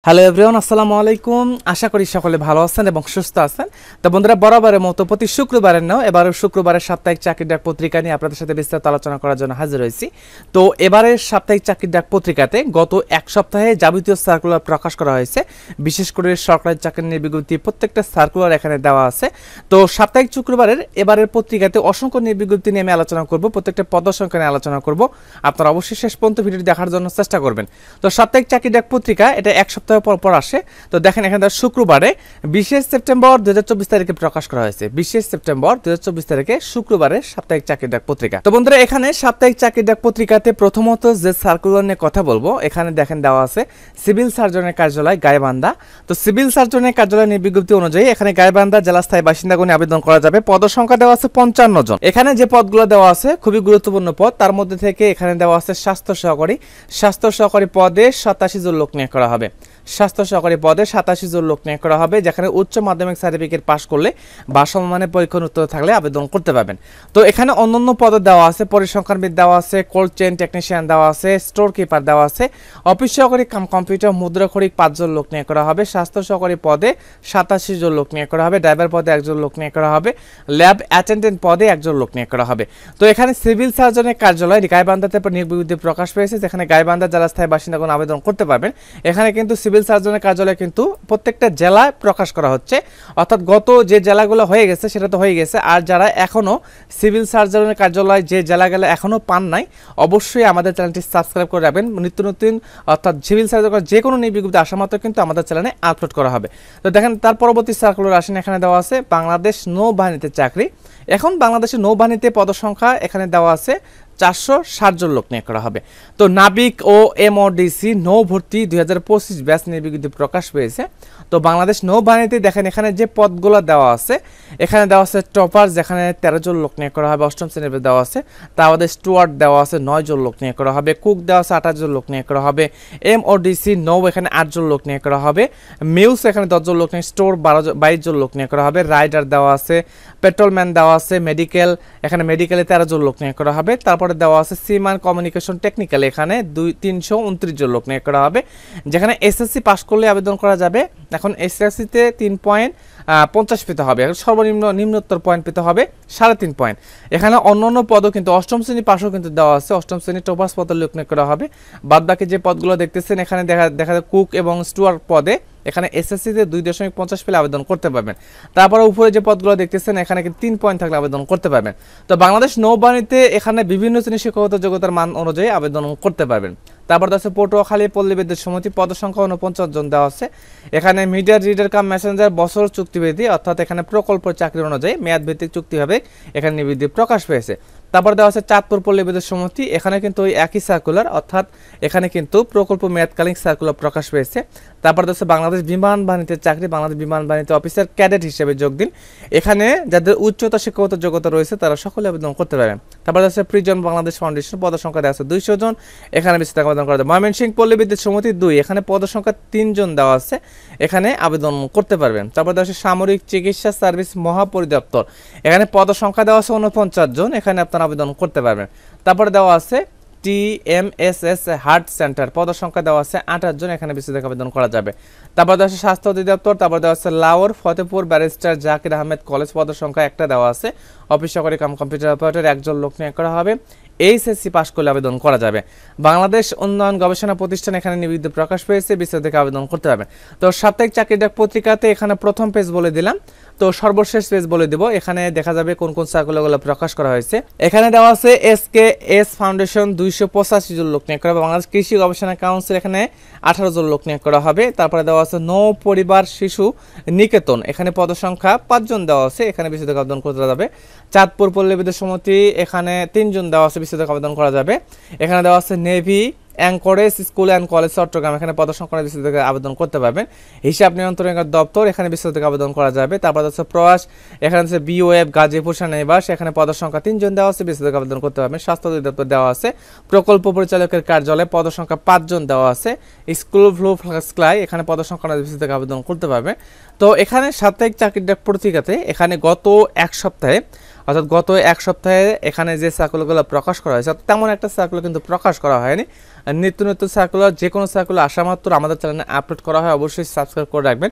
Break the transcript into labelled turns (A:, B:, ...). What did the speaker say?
A: Hello everyone, আসসালামু আলাইকুম। আশা করি সকলে ভালো আছেন এবং সুস্থ আছেন। তো বন্ধুরা, বরাবরের মতো প্রতি শুক্রবারের নাও এবারের শুক্রবারের সাপ্তাহিক চাকরির ডাক পত্রিকা নিয়ে আপনাদের সাথে বিস্তারিত আলোচনা করার জন্য হাজির হয়েছি। তো এবারের সাপ্তাহিক চাকরির ডাক পত্রিকাতে গত এক সপ্তাহে যাবতীয় সার্কুলার প্রকাশ করা হয়েছে। বিশেষ করে সরকারি চাকরি নিয়ে বিজ্ঞপ্তি প্রত্যেকটা সার্কুলার এখানে দেওয়া আছে। তো সাপ্তাহিক শুক্রবারের এবারের পত্রিকাতে অসংখ্য নিয়ে বিজ্ঞপ্তি নিয়ে আমি আলোচনা করব, প্রত্যেকটা পদ সংখ্যা নিয়ে আলোচনা করব। আপনারা অবশ্যই শেষ পর্যন্ত ভিডিওটি দেখার জন্য চেষ্টা করবেন। তো সাপ্তাহিক চাকরির ডাক পত্রিকা এটা এক সপ্তাহ পর আসে। তো দেখেন এখানে শুক্রবারে 20 সেপ্টেম্বর 2024 তারিখে প্রকাশ করা হয়েছে। 20 সেপ্টেম্বর 2024 তারিখে শুক্রবারে সাপ্তাহিক চাকরির ডাক পত্রিকা। তো বন্ধুরা, এখানে সাপ্তাহিক চাকরির ডাক পত্রিকাতে প্রথমত যে সার্কুলার নিয়ে কথা বলবো, এখানে দেখেন দেওয়া আছে সিভিল সার্জনের কার্যালয় গাইবান্ধা। তো সিভিল সার্জনের কার্যালয় নিয়ে বিজ্ঞপ্তি অনুযায়ী এখানে গাইবান্ধা জেলা স্থায়ী বাসিন্দাগণে আবেদন করা যাবে। পদ সংখ্যা দেওয়া আছে 55 জন। এখানে যে পদগুলো দেওয়া আছে খুবই গুরুত্বপূর্ণ পদ। তার মধ্যে থেকে এখানে দেওয়া আছে স্বাস্থ্য সহকারী পদে 87 জন লোক নিয়োগ করা হবে। স্বাস্থ্য সহকারী পদে 87 জন লোক নিয়োগ করা হবে, যেখানে উচ্চ মাধ্যমিক সার্টিফিকেট পাস করলে বা সমমানের পরীক্ষার উত্তর থাকলে আবেদন করতে পারবেন। তো এখানে অন্যান্য পদে দেওয়া আছে পরিসংখ্যানবিদ দেওয়া আছে, কোল্ড চেইন টেকনিশিয়ান দেওয়া আছে, স্টোর কিপার দেওয়া আছে, অফিস সহকারী কম্পিউটার মুদ্রাক্ষরিক 5 জন লোক নিয়োগ করা হবে। স্বাস্থ্য সহকারী পদে 87 জন লোক নিয়োগ করা হবে। ড্রাইভার পদে 1 জন লোক নিয়োগ করা হবে। ল্যাব অ্যাটেন্ডেন্ট পদে 1 জন লোক নিয়োগ করা হবে। তো এখানে সিভিল সার্জনের কার্যালয় গাইবান্ধাতে নিয়োগ বিজ্ঞপ্তি প্রকাশ পেয়েছে, যেখানে গাইবান্ধা জেলা স্থায়ী বাসিন্দাগণ আবেদন করতে পারবেন। এখানে কিন্তু সিভিল সার্জনের কার্যালয় কিন্তু প্রত্যেকটা জেলায় প্রকাশ করা হচ্ছে, অর্থাৎ গত যে জেলাগুলো হয়ে গেছে সেটা তো হয়ে গেছে। আর যারা এখনো সিভিল সার্জনের কার্যালয় যে জেলাগুলো এখনো পান নাই, অবশ্যই আমাদের চ্যানেলটি সাবস্ক্রাইব করে রাখবেন। নিত্য নতুন অর্থাৎ সিভিল সার্জন যে কোনো নিয়োগ বিজ্ঞপ্তি আসা মাত্র কিন্তু আমাদের চ্যানেলে আপলোড করা হবে। তো দেখেন তার পরবর্তী সার্কুলার আসেন, এখানে দেওয়া আছে বাংলাদেশ নৌবাহিনীতে চাকরি। এখন বাংলাদেশের নৌবাহিনীতে পদসংখ্যা এখানে দেওয়া আছে 460 জন লোক নিয়োগ করা হবে। তো নাবিক ও এমওডিসি নৌ ভর্তি 2025 ব্যাচ নিয়ে বিজ্ঞপ্তি প্রকাশ পেয়েছে। তো বাংলাদেশ নৌবাহিনীতে দেখেন এখানে যে পদগুলো দেওয়া আছে, এখানে দেওয়া আছে টপার, যেখানে 13 জন লোক নিয়োগ করা হবে, 8ম শ্রেণীর দেওয়া আছে। তারপরে স্টুয়ার্ড দেওয়া আছে 9 জন লোক নিয়োগ করা হবে। কুক দেওয়া আছে 28 জন লোক নিয়োগ করা হবে। এমওডিসি নৌ এখানে 8 জন লোক নিয়োগ করা হবে। মিউস এখানে 10 জন লোক নিয়োগ, স্টোর 22 জন লোক নিয়োগ করা হবে। রাইডার দেওয়া আছে, পেট্রোলম্যান দেওয়া আছে, মেডিকেল এখানে মেডিকেলে 13 জন লোক নিয়োগ করা হবে। তারপর দেওয়া আছে সিমান কমিউনিকেশন টেকনিক্যাল, এখানে 329 জন লোক নিয়োগ করা হবে, যেখানে এসএসসি পাস করলে আবেদন করা যাবে। এখন এসএসসিতে 3.50 পেতে হবে, সর্বনিম্ন নিম্নোত্তর পয়েন্ট পেতে হবে 3.5 পয়েন্ট। এখানে অন্যান্য পদও কিন্তু 8ম শ্রেণী পাশও কিন্তু দেওয়া আছে, 8ম শ্রেণী টপার্স পদে লোক নিয়োগ করা হবে। বাদ বাকি যে পদগুলো দেখতেছেন এখানে দেখা যায় কুক এবং স্টুয়ার্ড পদে এখানে এসএসসিতে 2.50 পেলে আবেদন করতে পারবেন। তারপরে উপরে যে পদগুলো দেখতেছেন এখানে কিন্তু 3 পয়েন্ট থাকলে আবেদন করতে পারবেন। তো বাংলাদেশ নৌবাহিনীতে এখানে বিভিন্ন শ্রেণীর শিক্ষকতা যোগ্যতার মান অনুযায়ী আবেদন করতে পারবেন। তারপর আছে পটুয়াখালী পল্লী বিদ্যুৎ সমিতি, পদসংখ্যা 49 জন দেওয়া আছে। এখানে মিডিয়া রিডার কাম মেসেঞ্জার বছর চুক্তিভিত্তিক, অর্থাৎ এখানে প্রকল্প চাকরি অনুযায়ী মেয়াদ ভিত্তিক চুক্তি হবে, এখানে নিবৃত্তি প্রকাশ পেয়েছে। তারপর দেওয়া আছে চাঁদপুর পল্লী বিদ্যুৎ সমিতি, এখানে কিন্তু ওই একই সার্কুলার, অর্থাৎ এখানে কিন্তু প্রকল্প মেয়াদকালীন সার্কুলার প্রকাশ পেয়েছে। তারপর দেওয়া আছে বাংলাদেশ বিমান বাহিনীতে চাকরি, বাংলাদেশ বিমান বাহিনীতে অফিসার ক্যাডেট হিসেবে যোগ দিন। এখানে যাদের উচ্চতা শিক্ষকতা যোগ্যতা রয়েছে তারা সকলে আবেদন করতে পারেন। তারপর আছে প্রিজন বাংলাদেশ ফাউন্ডেশন, পদসংখ্যা দেওয়া আছে 200 জন, এখানে বিস্তারিত আবেদন করা যায়। ময়মনসিংহ পল্লী বিদ্যুৎ সমিতি 2, এখানে পদসংখ্যা 3 জন দেওয়া আছে, এখানে আবেদন করতে পারবেন। তারপর দেওয়া আছে সামরিক চিকিৎসা সার্ভিস মহাপরিদপ্তর, এখানে পদসংখ্যা দেওয়া আছে 49 জন, এখানে আপনারা আবেদন করতে পারবেন। তারপরে দেওয়া আছে টিএমএসএস হার্ট সেন্টার, পদসংখ্যা দেওয়া আছে 28 জন, এখানে বিস্তারিত আবেদন করা যাবে। তারপর দেওয়া আছে স্বাস্থ্য অধিদপ্তর, তারপর দেওয়া আছে লাওর ফতেপুর ব্যারিস্টার জাকির আহমেদ কলেজ, পদসংখ্যা 1টা দেওয়া আছে। অফিস সহকারী কাম কম্পিউটার অপারেটর 1 জন লোক নিয়োগ করা হবে। এইচএসসি পাস করলে আবেদন করা যাবে। বাংলাদেশ উন্নয়ন গবেষণা প্রতিষ্ঠান, এখানে নিবৃত্তি প্রকাশ পেয়েছে, বিস্তারিত থেকে আবেদন করতে পারবেন। তো সাপ্তাহিক চাকরির ডাক পত্রিকাতে এখানে প্রথম পেজ বলে দিলাম, তো সর্বশেষ পেজ বলে দিব। এখানে দেখা যাবে কোন কোন সার্কুলারগুলো প্রকাশ করা হয়েছে। এখানে দেওয়া আছে এসকেএস ফাউন্ডেশন 285 জন লোক নিয়োগ করা হবে। বাংলাদেশ কৃষি গবেষণা কাউন্সিল, এখানে 18 জন লোক নিয়োগ করা হবে। তারপরে দেওয়া আছে নৌ পরিবার শিশু নিকেতন, এখানে পদসংখ্যা 5 জন দেওয়া আছে, এখানে বিস্তারিত আবেদন করতে যাবে। চাঁদপুর পল্লী বিদ্যুৎ সমিতি, এখানে 3 জন দেওয়া আছে, বিস্তারিত আবেদন করা যাবে। এখানে দেওয়া আছে navy anchorage school and college Chattogram, এখানে পদসংখ্যা বিস্তারিত আবেদন করতে পারবেন। হিসাব নিয়ন্ত্রণ দপ্তর, এখানে বিস্তারিত আবেদন করা যাবে। তারপর হচ্ছে প্রয়াস, এখানে হচ্ছে বিওএফ গাজীপুর সেনানিবাস, এখানে পদসংখ্যা 3 জন দেওয়া আছে, বিস্তারিত আবেদন করতে পারবেন। স্বাস্থ্য অধিদপ্তর দেওয়া আছে। প্রকল্প পরিচালকের কার্যালয়ে পদসংখ্যা 5 জন দেওয়া আছে। স্কুল ফ্লু ফ্লাক্সক্লাই, এখানে পদসংখ্যা বিস্তারিত আবেদন করতে পারবে। তো এখানে সাপ্তাহিক চাকরির ডাক পত্রিকাতে এখানে গত এক সপ্তাহে অর্থাৎ গত এক সপ্তাহে এখানে যে সার্কুলারগুলো প্রকাশ করা হয়েছে তেমন একটা সার্কুলার কিন্তু প্রকাশ করা হয়নি। নিত্য নতুন সার্কুলার যে কোনো সার্কুলার আসা মাত্র আমাদের চ্যানেলে আপলোড করা হয়, অবশ্যই সাবস্ক্রাইব করে রাখবেন।